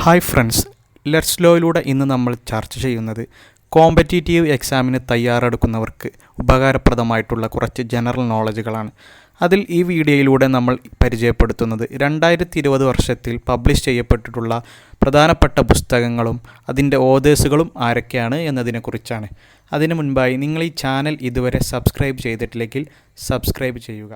Hi friends, let's ലോയിലൂടെ ഇന്ന് നമ്മൾ ചർച്ച ചെയ്യുന്നത് കോമ്പറ്റീറ്റീവ് എക്സാമിന് തയ്യാറെടുക്കുന്നവർക്ക് ഉപകാരപ്രദമായിട്ടുള്ള കുറച്ച് ജനറൽ നോളജുകളാണ്. അതിൽ ഈ വീഡിയോയിലൂടെ നമ്മൾ പരിചയപ്പെടുത്തുന്നത് 2020 വർഷത്തിൽ പബ്ലിഷ് ചെയ്യപ്പെട്ടിട്ടുള്ള പ്രധാനപ്പെട്ട പുസ്തകങ്ങളും അതിൻ്റെ ഓതേഴ്സുകളും ആരൊക്കെയാണ് എന്നതിനെക്കുറിച്ചാണ്. അതിനു മുൻപായി നിങ്ങൾ ഈ ചാനൽ ഇതുവരെ സബ്സ്ക്രൈബ് ചെയ്തിട്ടില്ലെങ്കിൽ സബ്സ്ക്രൈബ് ചെയ്യുക.